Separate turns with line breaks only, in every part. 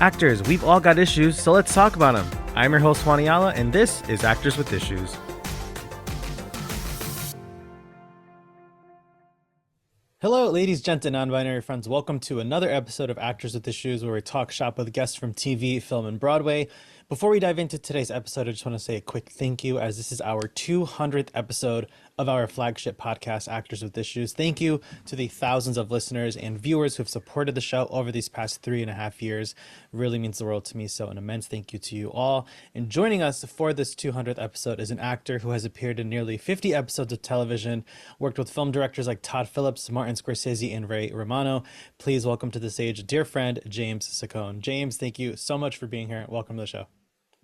Actors, we've all got issues, so let's talk about them. I'm your host, Juan Ayala, and this is Actors with Issues. Hello, ladies, gents, and non-binary friends. Welcome to another episode of Actors with Issues, where we talk shop with guests from TV, film, and Broadway. Before we dive into today's episode, I just want to say a quick thank you, as this is our 200th episode of our flagship podcast, Actors with Issues. Thank you to the thousands of listeners and viewers who have supported the show over these past 3.5 years. It really means the world to me, so an immense thank you to you all. And joining us for this 200th episode is an actor who has appeared in nearly 50 episodes of television, worked with film directors like Todd Phillips, Martin Scorcese, and Ray Romano. Please welcome to the stage dear friend, James Ciccone. James, thank you so much for being here. Welcome to the show.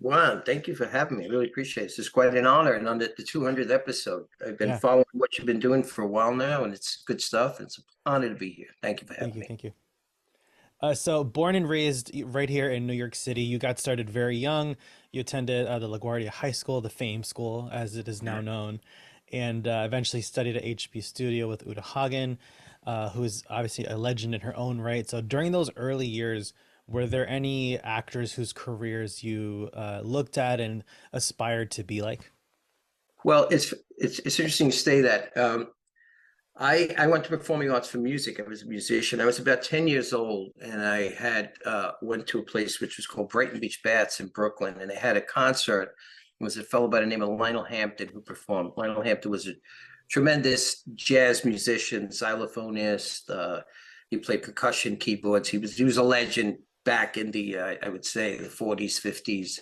Wow, thank you for having me. I really appreciate it. This is quite an honor. And on the 200th episode, I've been following what you've been doing for a while now, and it's good stuff. It's an honor to be here. Thank you for having me.
Thank you. So born and raised right here in New York City, you got started very young. You attended the LaGuardia High School, the Fame School, as it is now known, and eventually studied at HB Studio with Uta Hagen, who is obviously a legend in her own right. So during those early years, were there any actors whose careers you looked at and aspired to be like?
Well, it's interesting to say that. I went to performing arts for music. I was a musician. I was about 10 years old, and I had went to a place which was called Brighton Beach Bats in Brooklyn, and they had a concert. It was a fellow by the name of Lionel Hampton who performed. Lionel Hampton was a tremendous jazz musician, xylophonist. He played percussion, keyboards. He was a legend back in the I would say the 40s, 50s,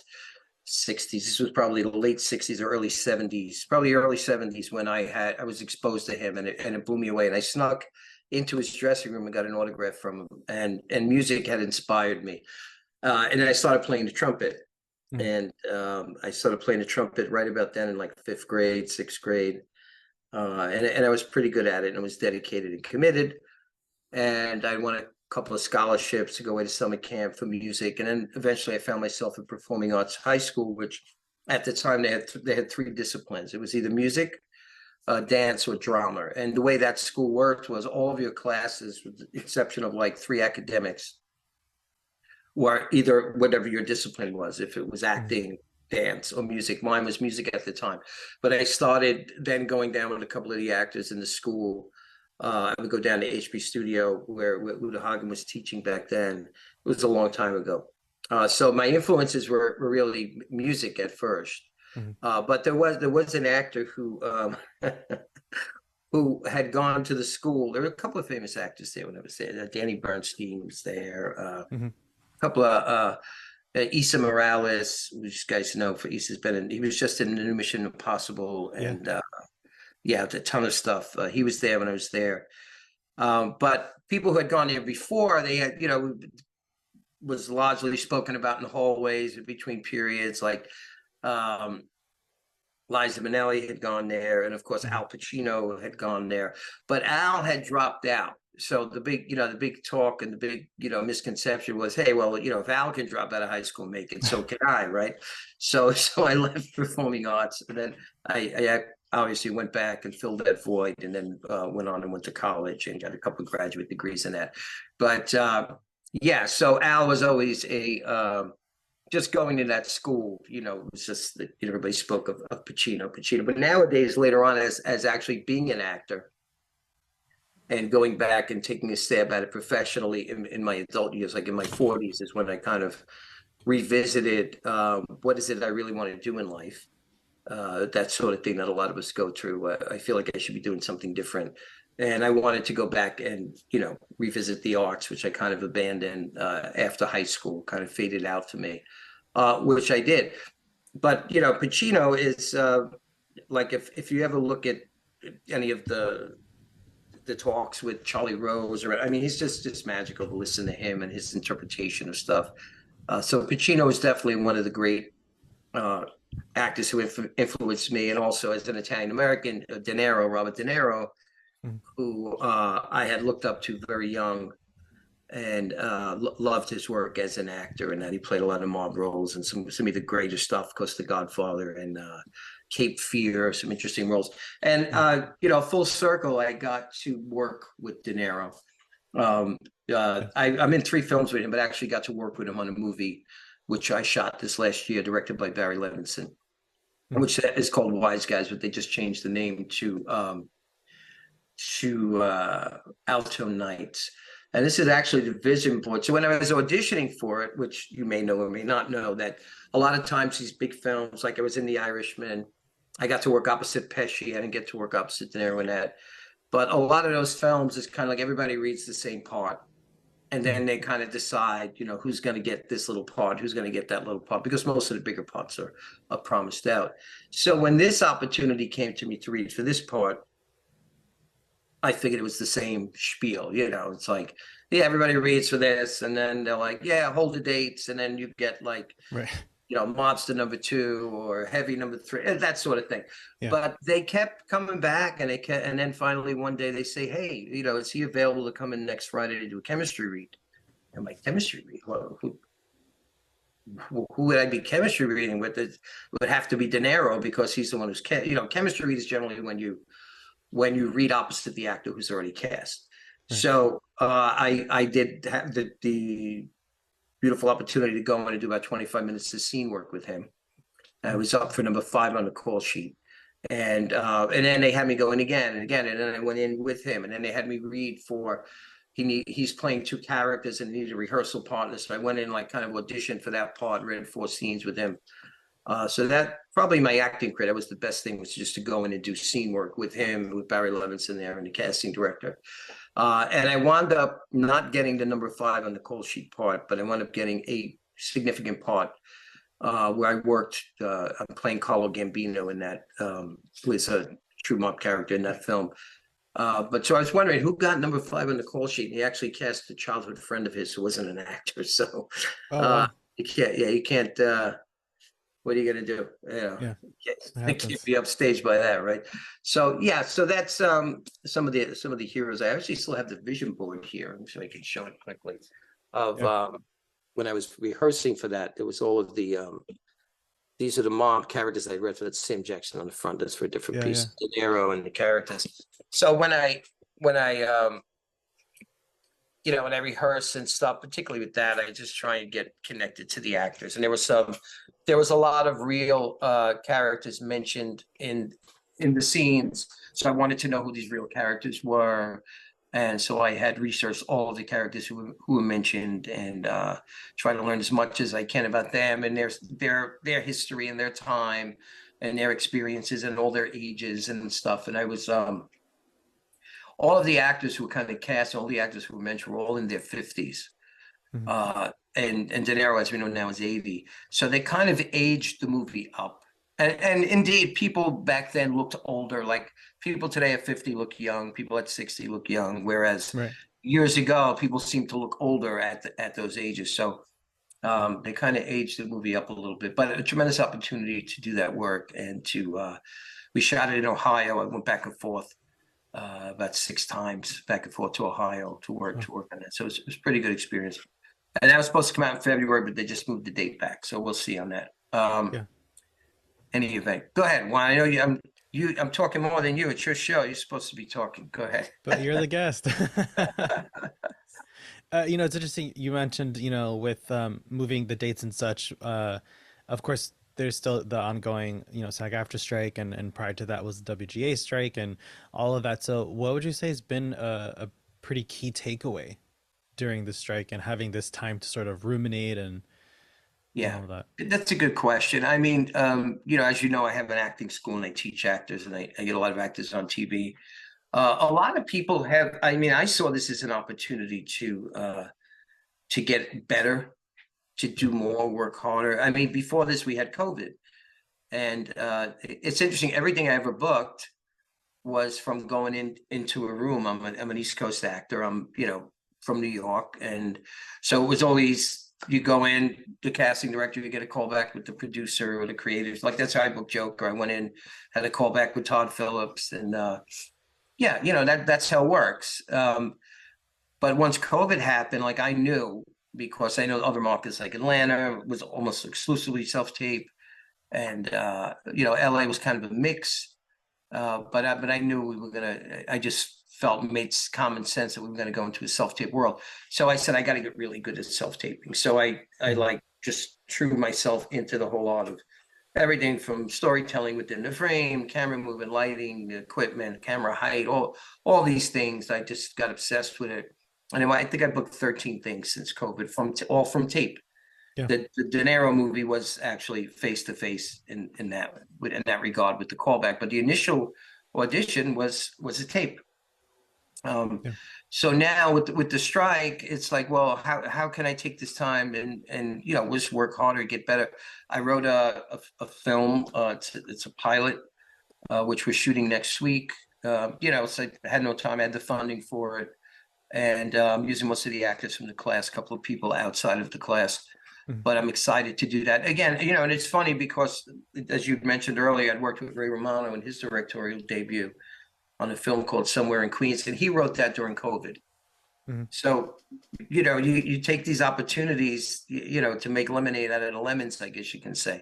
60s. This was probably the late 60s or early 70s, probably early 70s when I was exposed to him, and it blew me away. And I snuck into his dressing room and got an autograph from him, and music had inspired me. And then I started playing the trumpet. And I started playing the trumpet right about then in like 5th grade, 6th grade. And I was pretty good at it, and I was dedicated and committed. And I won a couple of scholarships to go away to summer camp for music. And then eventually I found myself in performing arts high school, which at the time they had 3 disciplines. It was either music, dance, or drama. And the way that school worked was all of your classes, with the exception of like 3 academics, were either whatever your discipline was, if it was acting, dance, or music. Mine was music at the time. But I started then going down with a couple of the actors in the school. I would go down to HB Studio where Uta Hagen was teaching back then. It was a long time ago. So my influences were really music at first. But there was an actor who who had gone to the school. There were a couple of famous actors there when I was there. Danny Bernstein was there. A couple of Issa Morales, which you guys know, for Issa's been in. He was just in the new Mission Impossible, and a ton of stuff. He was there when I was there. But people who had gone there before, they had, was largely spoken about in the hallways between periods, like Liza Minnelli had gone there, and of course Al Pacino had gone there. But Al had dropped out. So the big talk and the big, misconception was, hey, well, if Al can drop out of high school, make it, so can I, right? So I left performing arts, and then I obviously went back and filled that void, and then went on and went to college and got a couple of graduate degrees in that. But so Al was always just going to that school, it was just that everybody spoke of Pacino. But nowadays, later on, as actually being an actor and going back and taking a stab at it professionally in my adult years, like in my 40s, is when I kind of revisited what is it I really want to do in life. That sort of thing that a lot of us go through. I feel like I should be doing something different. And I wanted to go back and, revisit the arts, which I kind of abandoned after high school, kind of faded out for me, which I did. But, Pacino is like, if you ever look at any of the talks with Charlie Rose, he's just magical to listen to him and his interpretation of stuff. So Pacino is definitely one of the great actors who influenced me, and also as an Italian American, Robert De Niro, who I had looked up to very young, and loved his work as an actor, and that he played a lot of mob roles and some of the greatest stuff, of course, The Godfather and Cape Fear, some interesting roles. And full circle, I got to work with De Niro, I'm in 3 films with him, but actually got to work with him on a movie which I shot this last year, directed by Barry Levinson, which is called Wise Guys, but they just changed the name to Alto Nights. And this is actually the vision board. So when I was auditioning for it, which you may know or may not know, that a lot of times these big films, like I was in The Irishman, I got to work opposite Pesci. I didn't get to work opposite De Niro in that. But a lot of those films is kind of like everybody reads the same part. And then they kind of decide, who's going to get this little part, who's going to get that little part, because most of the bigger parts are promised out. So when this opportunity came to me to read for this part, I figured it was the same spiel, it's like, yeah, everybody reads for this. And then they're like, yeah, hold the dates. And then you get like,
Right.
Mobster #2 or Heavy #3, that sort of thing. Yeah. But they kept coming back, and and then finally one day they say, hey, is he available to come in next Friday to do a chemistry read? I'm like, chemistry read? Well, who would I be chemistry reading with? It would have to be De Niro, because he's the one who's chemistry read is generally when you read opposite the actor who's already cast. Right. So I did have the beautiful opportunity to go in and do about 25 minutes of scene work with him. I was up for number 5 on the call sheet. And then they had me go in again and again. And then I went in with him. And then they had me read for, he's playing 2 characters and needed a rehearsal partner. So I went in, like, kind of auditioned for that part, read 4 scenes with him. So that probably my acting career, that was the best thing, was just to go in and do scene work with him, with Barry Levinson there and the casting director. And I wound up not getting the number 5 on the call sheet part, but I wound up getting a significant part where I worked. I'm playing Carlo Gambino in that, who is a true mob character in that film. But so I was wondering who got number 5 on the call sheet. And he actually cast a childhood friend of his who wasn't an actor. So you can't. What are you gonna do? You can't be upstaged by that, right? So so that's some of the heroes. I actually still have the vision board here, so I can show it quickly. Of when I was rehearsing for that, there was all of the these are the mob characters I read for that Sam Jackson on the front. That's for a different piece. De Niro and the characters. So when I when I rehearse and stuff, particularly with that, I just try and get connected to the actors. And there was a lot of real characters mentioned in the scenes. So I wanted to know who these real characters were. And so I had researched all of the characters who were mentioned, and try to learn as much as I can about them and their history and their time and their experiences and all their ages and stuff. And I was all of the actors who were kind of cast, all the actors who were mentioned, were all in their 50s. And De Niro, as we know now, is 80. So they kind of aged the movie up. And indeed, people back then looked older. Like, people today at 50 look young. People at 60 look young. Whereas years ago, people seemed to look older at those ages. So they kind of aged the movie up a little bit. But a tremendous opportunity to do that work. And we shot it in Ohio. I went back and forth about 6 times back and forth to Ohio to work on that. So it was a pretty good experience. And that was supposed to come out in February, but they just moved the date back. So we'll see on that. Any event. Go ahead, Juan. I know I'm talking more than you. It's your show. You're supposed to be talking. Go ahead.
But you're the guest. It's interesting. You mentioned, with moving the dates and such. Of course, there's still the ongoing, SAG-AFTRA strike, and prior to that was the WGA strike and all of that. So what would you say has been a pretty key takeaway during the strike and having this time to sort of ruminate and all of that?
That's a good question. I mean, as you know, I have an acting school and I teach actors, and I get a lot of actors on TV. A lot of people I saw this as an opportunity to get better, to do more, work harder. I mean, before this, we had COVID. And it's interesting. Everything I ever booked was from going into a room. I'm an East Coast actor. I'm, from New York. And so it was always, you go in, the casting director, you get a call back with the producer or the creators. Like, that's how I booked Joker. I went in, had a call back with Todd Phillips. And that's how it works. But once COVID happened, like, I knew, because I know other markets like Atlanta was almost exclusively self-tape, and LA was kind of a mix. But I knew we were gonna. I just felt made common sense that we were going to go into a self-tape world. So I said, I got to get really good at self-taping. So I like just threw myself into the whole art of everything from storytelling within the frame, camera movement, lighting, equipment, camera height, all these things. I just got obsessed with it. And I think I booked 13 things since COVID, all from tape.
Yeah.
The De Niro movie was actually face to face in that regard with the callback, but the initial audition was a tape.
Yeah.
So now with the strike, it's like, well, how can I take this time and just work harder, get better? I wrote a film. It's a pilot, which we're shooting next week. So I had no time. I had the funding for it, and using most of the actors from the class, a couple of people outside of the class. But I'm excited to do that again. And it's funny because, as you mentioned earlier, I'd worked with Ray Romano in his directorial debut on a film called Somewhere in Queens, and he wrote that during COVID. So, you take these opportunities, to make lemonade out of the lemons, I guess you can say.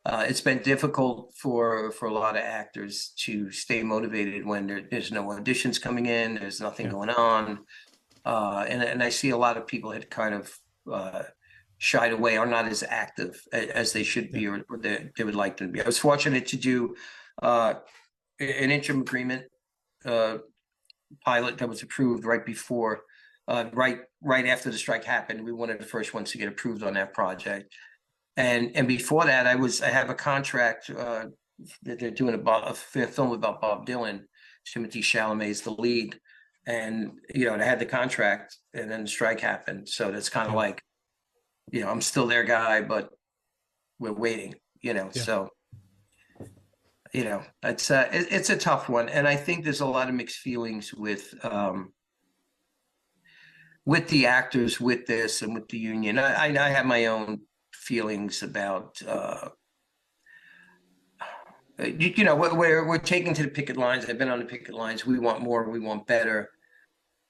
It's been difficult for a lot of actors to stay motivated when there's no auditions coming in, there's nothing going on. And I see a lot of people had kind of shied away or not as active as they should be, or they would like to be. I was fortunate to do an interim agreement pilot that was approved right before, right after the strike happened. We were one of the first ones to get approved on that project. And before that, I have a contract that they're doing a film about Bob Dylan. Timothée Chalamet is the lead, and I had the contract, and then the strike happened. So that's kind of like, I'm still their guy, but we're waiting. So it's a tough one, and I think there's a lot of mixed feelings with the actors with this and with the union. I have my own feelings about we're taking to the picket lines. I've been on the picket lines. We want more, we want better,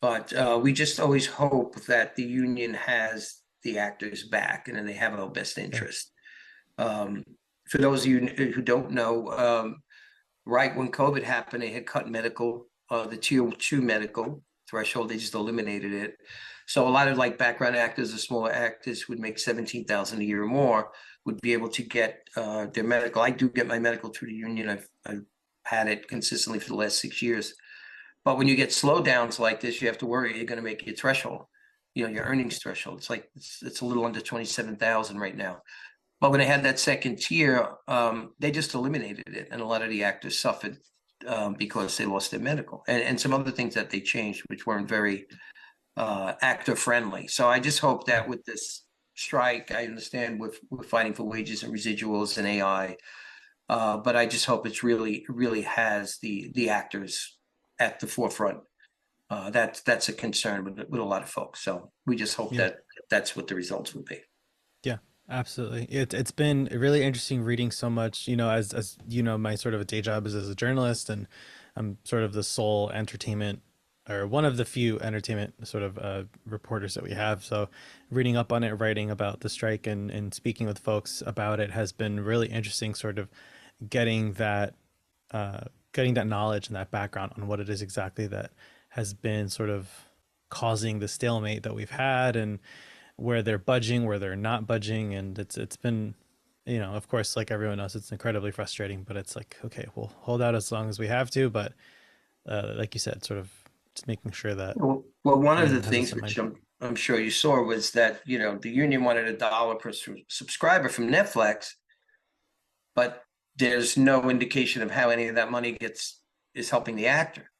but we just always hope that the union has the actors back and then they have our best interest. For those of you who don't know, right when COVID happened, they had cut medical, the tier 2 medical threshold. They just eliminated it. So a lot of like background actors or smaller actors who would make $17,000 a year or more would be able to get their medical. I do get my medical through the union. I've had it consistently for the last 6 years. But when you get slowdowns like this, you have to worry you're going to make your threshold, your earnings threshold. It's like it's a little under 27,000 right now. But when they had that second tier, they just eliminated it, and a lot of the actors suffered because they lost their medical and some other things that they changed, which weren't very actor friendly. So I just hope that with this strike, I understand we're fighting for wages and residuals and AI, but I just hope it's really has the actors at the forefront. That's a concern with a lot of folks. So we just hope that that's what the results will be.
Yeah, absolutely. It's been really interesting reading so much, as my sort of a day job is as a journalist, and I'm sort of the sole entertainment, or one of the few entertainment sort of reporters that we have. So reading up on it, writing about the strike, and speaking with folks about it has been really interesting, sort of getting that knowledge and that background on what it is exactly that has been sort of causing the stalemate that we've had, and where they're budging, where they're not budging. And it's been, of course, like everyone else, it's incredibly frustrating, but it's like, okay, we'll hold out as long as we have to. But like you said, sort of just making sure that.
Well, one of the things which I'm sure you saw was that, the union wanted $1 per subscriber from Netflix, but there's no indication of how any of that money is helping the actor.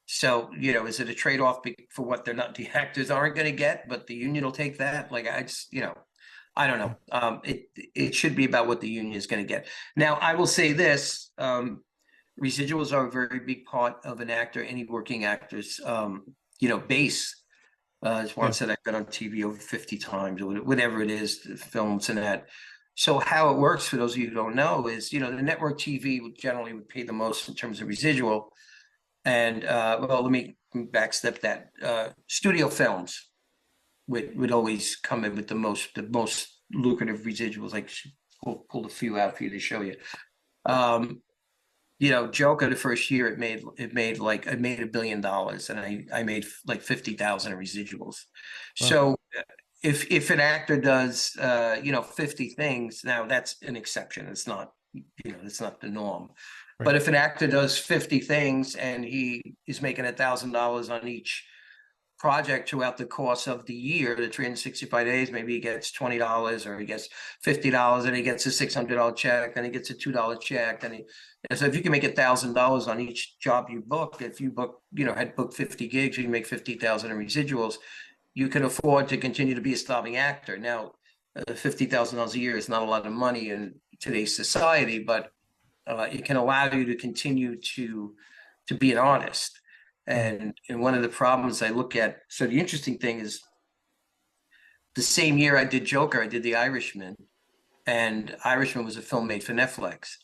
So, is it a trade-off for what the actors aren't going to get, but the union will take that? Like, I just, I don't know. It should be about what the union is going to get. Now, I will say this, residuals are a very big part of an actor, any working actor's, base. As Juan said, I've been on TV over 50 times, or whatever it is, the films and that. So how it works, for those of you who don't know, is, the network TV generally would pay the most in terms of residual. And let me backstep that. Studio films would always come in with the most lucrative residuals. Like, pull a few out for you to show you. Joker, the first year it made $1 billion, and I made like 50,000 in residuals.
Well,
So if an actor does 50 things, now that's an exception. It's not, it's not the norm.
right.
But if an actor does 50 things and he is making $1,000 on each project throughout the course of the year, the 365 days, maybe he gets $20 or he gets $50 and he gets a $600 check, then he gets a $2 check. And so if you can make $1,000 on each job you book, if you had booked 50 gigs, you can make 50,000 in residuals, you can afford to continue to be a starving actor. Now, $50,000 a year is not a lot of money in today's society, but it can allow you to continue to be an artist. And one of the problems I look at, so the interesting thing is, the same year I did Joker, I did The Irishman, and Irishman was a film made for Netflix,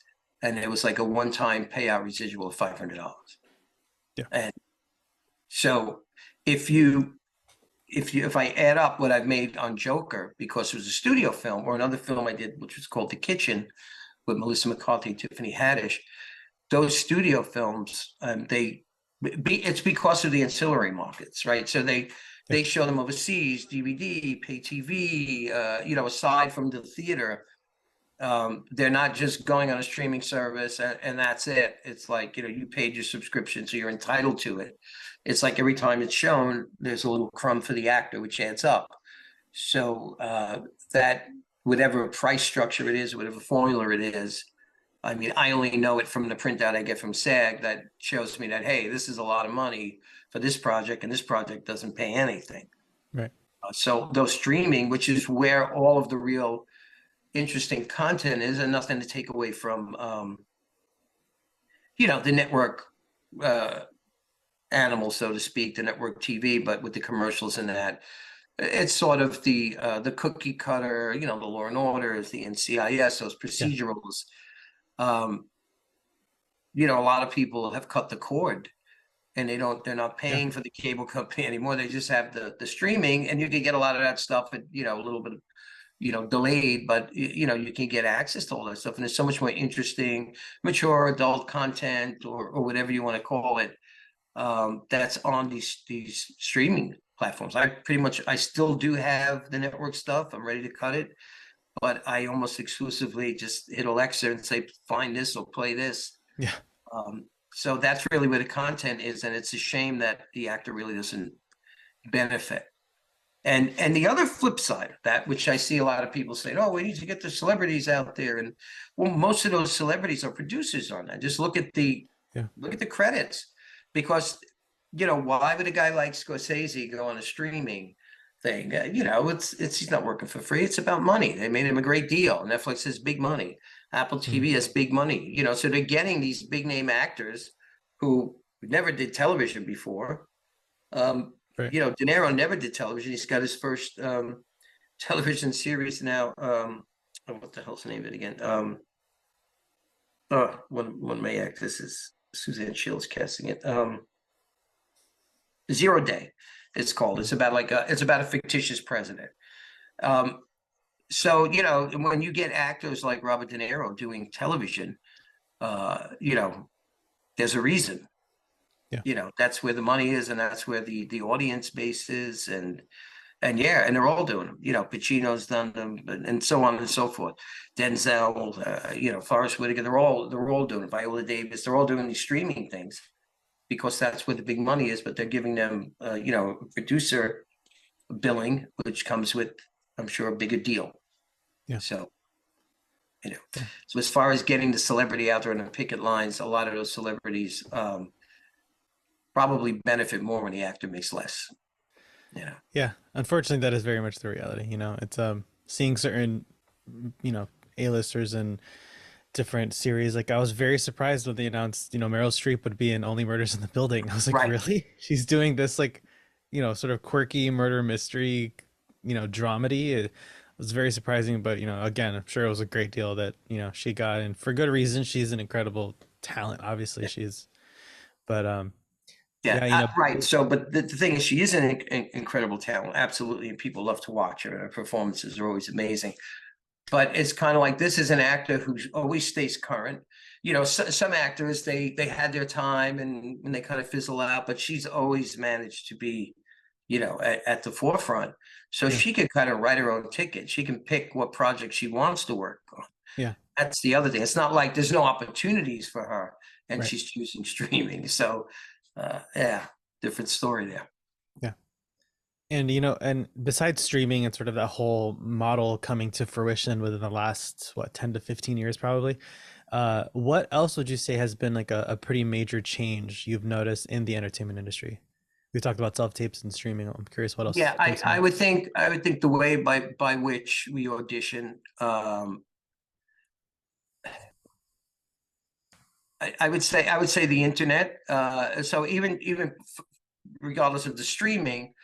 and it was like a one-time payout residual of $500.
Yeah.
And so if I add up what I've made on Joker, because it was a studio film, or another film I did, which was called The Kitchen with Melissa McCarthy and Tiffany Haddish, those studio films, it's because of the ancillary markets, right? So they show them overseas, DVD, pay TV, aside from the theater. They're not just going on a streaming service and that's it. It's like, you paid your subscription, so you're entitled to it. It's like every time it's shown, there's a little crumb for the actor, which adds up. So that whatever price structure it is, whatever formula it is, I mean, I only know it from the printout I get from SAG that shows me that, hey, this is a lot of money for this project, and this project doesn't pay anything.
Right.
So those streaming, which is where all of the real interesting content is, and nothing to take away from, the network animal, so to speak, the network TV, but with the commercials and that, it's sort of the cookie cutter, the Law and Orders, the NCIS, those procedurals. A lot of people have cut the cord, and they're not paying for the cable company anymore. They just have the streaming, and you can get a lot of that stuff at, a little bit, delayed, but you can get access to all that stuff. And there's so much more interesting, mature adult content, or whatever you want to call it, that's on these streaming platforms. I still do have the network stuff. I'm ready to cut it, but I almost exclusively just hit Alexa and say, find this or play this.
Yeah.
So that's really where the content is, and it's a shame that the actor really doesn't benefit. And the other flip side of that, which I see a lot of people saying, oh, we need to get the celebrities out there. And well, most of those celebrities are producers on that. Just look at the credits, because, why would a guy like Scorcese go on a streaming thing? He's not working for free. It's about money. They made him a great deal. Netflix has big money. Apple TV has big money, so they're getting these big name actors who never did television before.
Right.
De Niro never did television. He's got his first television series now. What the hell's the name of it again? One of my actresses, Suzanne Shields, casting it. Zero Day, it's called. It's about a fictitious president. So when you get actors like Robert De Niro doing television, there's a reason. Yeah. That's where the money is, and that's where the audience base is, and they're all doing them. Pacino's done them, and so on and so forth. Denzel, Forrest Whitaker, they're all doing it. Viola Davis, they're all doing these streaming things because that's where the big money is. But they're giving them, producer billing, which comes with, I'm sure, a bigger deal.
Yeah.
So, so as far as getting the celebrity out there on the picket lines, a lot of those celebrities probably benefit more when the actor makes less.
Yeah. Unfortunately, that is very much the reality. It's seeing certain, A-listers and different series. Like, I was very surprised when they announced, Meryl Streep would be in Only Murders in the Building. I was like,
Right.
Really? She's doing this, like, sort of quirky murder mystery, dramedy. It was very surprising, but again, I'm sure it was a great deal that she got, and for good reason. She's an incredible talent, obviously. But
right. So, but the thing is, she is an incredible talent, absolutely, and people love to watch her. Her performances are always amazing. but it's kind of like, this is an actor who always stays current. You know, some actors, they had their time and they kind of fizzle out, but she's always managed to be, you know, at the forefront. So
Yeah.
she can kind of write her own ticket. She can pick what project she wants to work on.
Yeah.
That's the other thing. It's not like there's no opportunities for her and
Right.
she's choosing streaming. So yeah, different story there.
Yeah. And and besides streaming and sort of that whole model coming to fruition within the last, what, 10 to 15 years probably, what else would you say has been like a pretty major change you've noticed in the entertainment industry? We talked about self-tapes and streaming. I'm curious what else
Yeah,
comes to
I
mind.
would think the way by which we audition, I would say the internet. So even regardless of the streaming,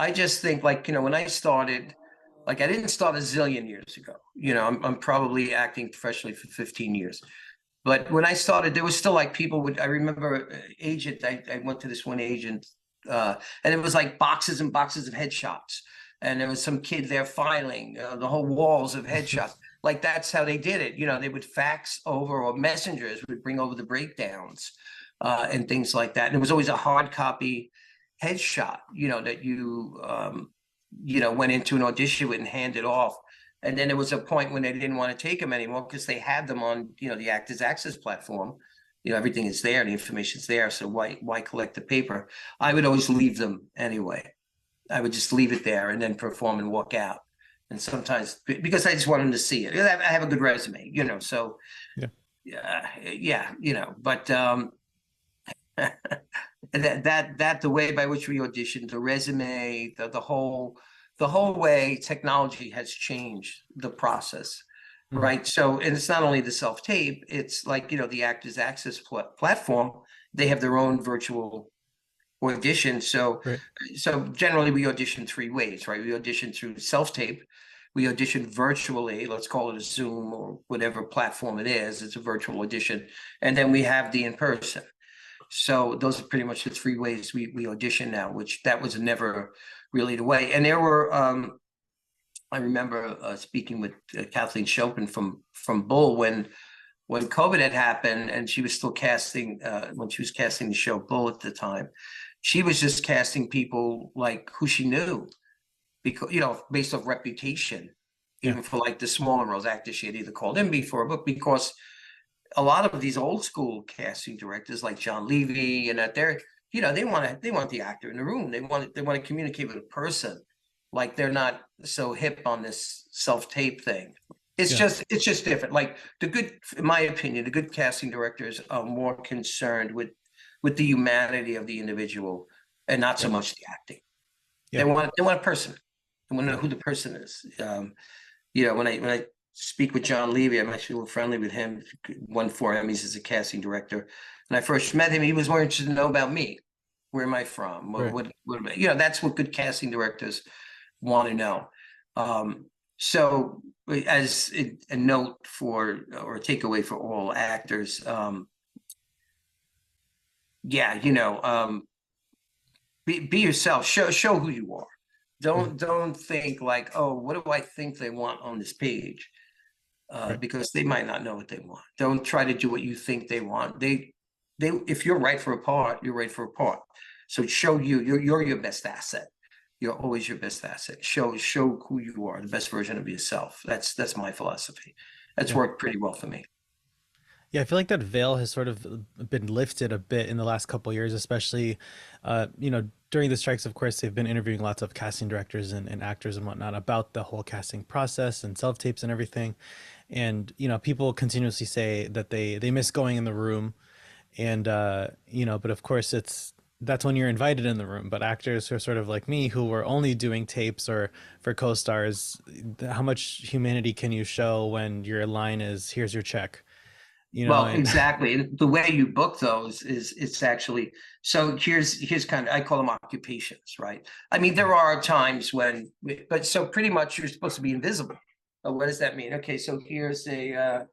I just think, like, you know, when I started, like, I didn't start a zillion years ago. You know, I'm probably acting professionally for 15 years. But when I started, there was still like people would, I remember agent, I went to this one agent, and it was like boxes and boxes of headshots. And there was some kid there filing the whole walls of headshots. Like, that's how they did it. You know, they would fax over, or messengers would bring over the breakdowns and things like that. And it was always a hard copy headshot, you know, that you know, went into an audition with and handed off. And then there was a point when they didn't want to take them anymore because they had them on, you know, the Actors Access platform. You know, everything is there, the information's there. So why collect the paper? I would always leave them anyway. I would just leave it there and then perform and walk out. And sometimes, because I just want them to see it. I have a good resume, you know. So
Yeah.
yeah, you know. But that the way by which we auditioned, the resume, the whole way technology has changed the process,
Mhm.
right? So, and it's not only the self-tape, it's like, you know, the Actors Access platform, they have their own virtual audition. So
Right.
generally we audition three ways, right? We audition through self-tape, we audition virtually, let's call it a Zoom or whatever platform it is, it's a virtual audition, and then we have the in-person. So those are pretty much the three ways we audition now, which that was never really the way. And there were, I remember speaking with Kathleen Chopin from Bull when COVID had happened, and she was still casting when she was casting the show Bull at the time. She was just casting people like who she knew, because, you know, based off reputation,
Yeah.
even for like the smaller roles, actors she had either called in before, but because a lot of these old school casting directors like John Levy and that, they're, you know, they want the actor in the room. They want to communicate with a person. Like, they're not so hip on this self-tape thing. It's
Yeah.
just different. Like, in my opinion, the good casting directors are more concerned with the humanity of the individual and not so
Right.
much the acting.
Yeah.
They want a person. They want to know
Yeah.
who the person is. You know, when I speak with John Levy, I'm actually a little friendly with him. Won 4 Emmys as a casting director. And I first met him, he was more interested to know about me. Where am I from?
Right.
What you know, that's what good casting directors want to know. So as a note for, or a takeaway for all actors, yeah, you know, be yourself, show who you are.
Mhm.
Don't think like, oh, what do I think they want on this page?
Right.
Because they might not know what they want. Don't try to do what you think they want. If you're right for a part, you're right for a part. So show you're your best asset. You're always your best asset. Show who you are, the best version of yourself. That's my philosophy. That's
Yeah.
worked pretty well for me.
Yeah, I feel like that veil has sort of been lifted a bit in the last couple of years, especially, during the strikes. Of course, they've been interviewing lots of casting directors and actors and whatnot about the whole casting process and self tapes and everything. And people continuously say that they miss going in the room, and but of course that's when you're invited in the room. But actors who are sort of like me, who were only doing tapes or for co-stars, how much humanity can you show when your line is, "Here's your check,"
Well,
and
exactly. And the way you book those is, it's actually, so here's kind of, I call them occupations, right? I mean, there are times when, but so pretty much you're supposed to be invisible. What does that mean? Okay, so here's a,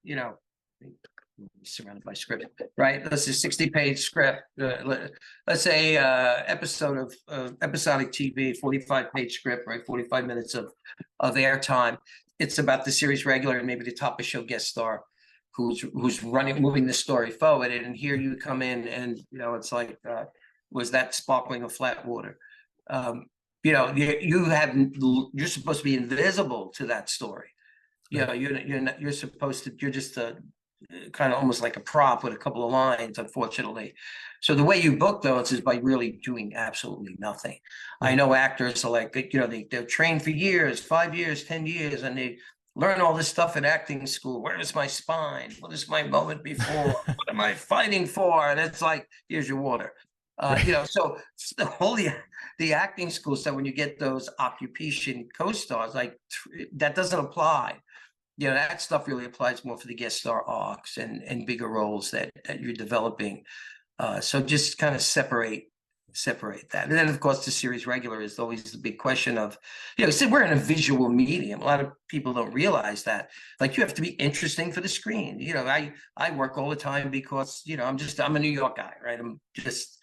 surrounded by script, right? Let's say 60-page script. Let's say episode of episodic TV, 45-page script, right? 45 minutes of airtime. it's about the series regular and maybe the top of show guest star who's moving the story forward. And here you come in and, it's like, was that sparkling of flat water? You're supposed to be invisible to that story. You're supposed to, you're just kind of almost like a prop with a couple of lines, unfortunately. So the way you book those is by really doing absolutely nothing. I know actors are like, they're trained for years, 5 years, 10 years, and they learn all this stuff in acting school. Where is my spine? What is my moment before? What am I fighting for? And it's like, here's your water. So the acting school stuff, when you get those occupation co-stars, like that doesn't apply. That stuff really applies more for the guest star arcs and bigger roles that you're developing. So just kind of separate that. And then, of course, the series regular is always the big question of, so we're in a visual medium. A lot of people don't realize that. Like, you have to be interesting for the screen. I work all the time because, I'm a New York guy, right? It's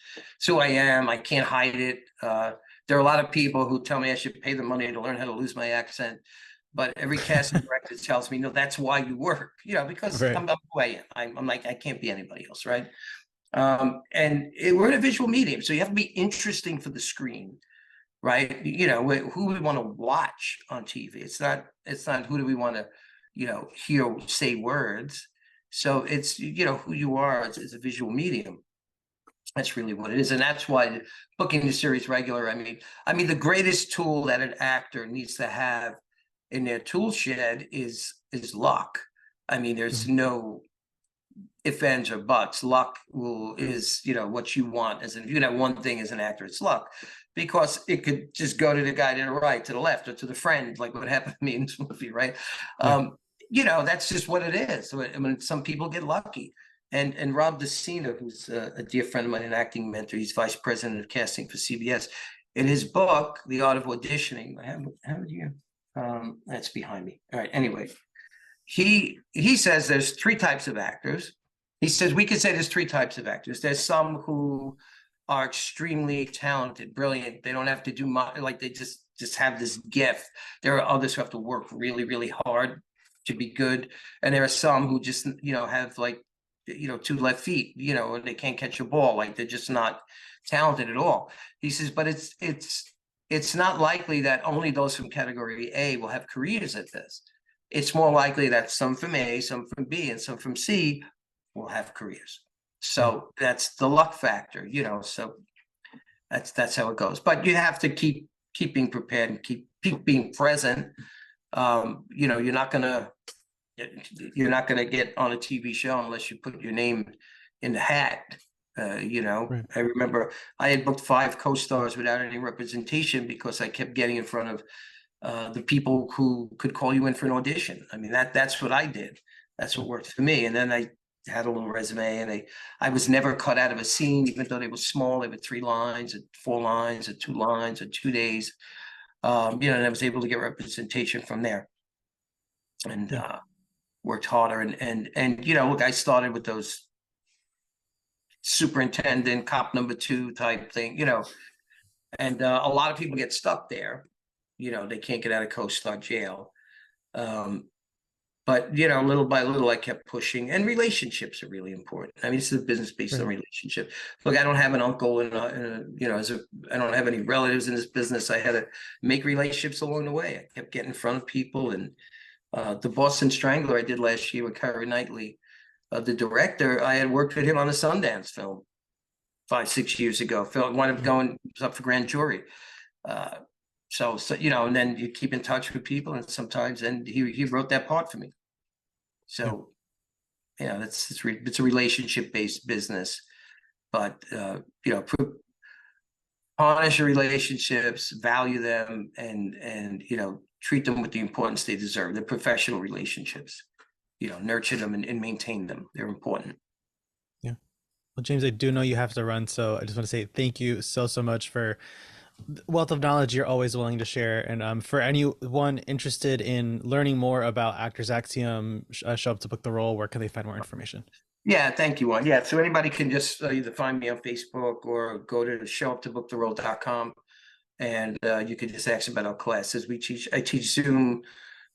who I am. I can't hide it. There are a lot of people who tell me I should pay the money to learn how to lose my accent. But every casting director tells me, no, that's why you work, because I'm who I am. I'm like, I can't be anybody else, right? We're in a visual medium, so you have to be interesting for the screen, right? Who we want to watch on TV. It's not who do we want to, hear say words. So it's, who you are. It's a visual medium. That's really what it is. And that's why booking the series regular, I mean, the greatest tool that an actor needs to have in their tool shed is luck. I mean, there's no ifs, ands, or buts. Luck is what you want. If you have one thing as an actor, it's luck, because it could just go to the guy to the right, to the left, or to the friend, like what happened to me in this movie, right? That's just what it is. I mean, some people get lucky. And Rob DeCina, who's a dear friend of mine, an acting mentor, he's vice president of casting for CBS. In his book, The Art of Auditioning, that's behind me. All right. Anyway, he says there's 3 types of actors. He says we could say there's 3 types of actors. There's some who are extremely talented, brilliant. They don't have to do much, like they just have this gift. There are others who have to work really, really hard to be good, and there are some who just have like 2 left feet, and they can't catch a ball. Like they're just not talented at all. He says, but it's not likely that only those from category A will have careers at this. It's more likely that some from A, some from B, and some from C will have careers. So that's the luck factor, so that's how it goes. But you have to keep being prepared and keep being present. You're not gonna get on a TV show unless you put your name in the hat.
Right.
I remember I had booked 5 co-stars without any representation because I kept getting in front of the people who could call you in for an audition. I mean, that's what I did. That's what worked for me. And then I had a little resume, and I was never cut out of a scene, even though they were small. They were 3 lines, or 4 lines, or 2 lines, or 2 days. And I was able to get representation from there, and worked harder. And look, I started with those superintendent, cop number 2 type thing, and a lot of people get stuck there. They can't get out of co-star jail. But little by little, I kept pushing, and relationships are really important. I mean, this is a business based on relationship. Look, I don't have an uncle, I don't have any relatives in this business. I had to make relationships along the way. I kept getting in front of people, and the Boston Strangler I did last year with Keira Knightley, the director, I had worked with him on a Sundance film 5-6 years ago. Phil wound up going up for grand jury. So and then you keep in touch with people, and sometimes, and he wrote that part for me. So it's a relationship based business, but harness your relationships, value them, and treat them with the importance they deserve. They're professional relationships. Nurture them and maintain them. They're important.
Yeah. Well, James, I do know you have to run, so I just want to say thank you so much for the wealth of knowledge you're always willing to share. And for anyone interested in learning more about Actors Axiom, show up to book the role, where can they find more information?
Yeah, thank you. Yeah, so anybody can just either find me on Facebook or go to showuptobooktheRole.com, and you can just ask about our classes. I teach Zoom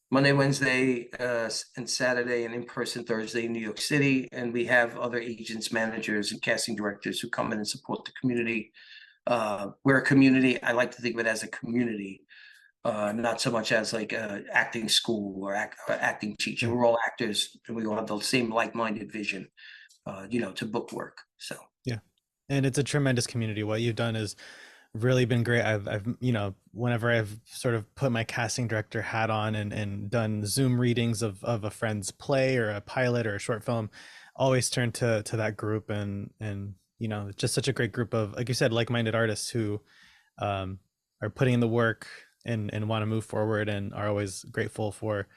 Monday, Wednesday, and Saturday, and in person Thursday in New York City. And we have other agents, managers, and casting directors who come in and support the community. We're a community. I like to think of it as a community, not so much as like a acting school or acting teacher. We're all actors, and we all have the same like-minded vision, to book work. So
Yeah, and it's a tremendous community. What you've done is really been great. I've whenever I've sort of put my casting director hat on and done Zoom readings of a friend's play or a pilot or a short film, always turn to that group, and just such a great group of, like you said, like-minded artists who are putting in the work and want to move forward, and are always grateful for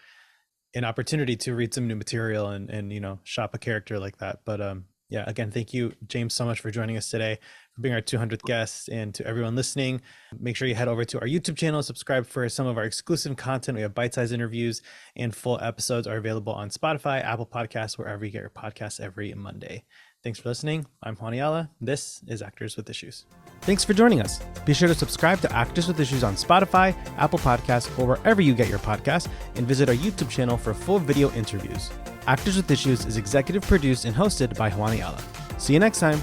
an opportunity to read some new material and shop a character like that. But yeah, again, thank you, James, so much for joining us today, for being our 200th guest. And to everyone listening, make sure you head over to our YouTube channel, subscribe for some of our exclusive content. We have bite-sized interviews, and full episodes are available on Spotify, Apple Podcasts, wherever you get your podcasts every Monday. Thanks for listening. I'm Juan Ayala. This is Actors with Issues. Thanks for joining us. Be sure to subscribe to Actors with Issues on Spotify, Apple Podcasts, or wherever you get your podcasts, and visit our YouTube channel for full video interviews. Actors with Issues is executive produced and hosted by Juan Ayala. See you next time.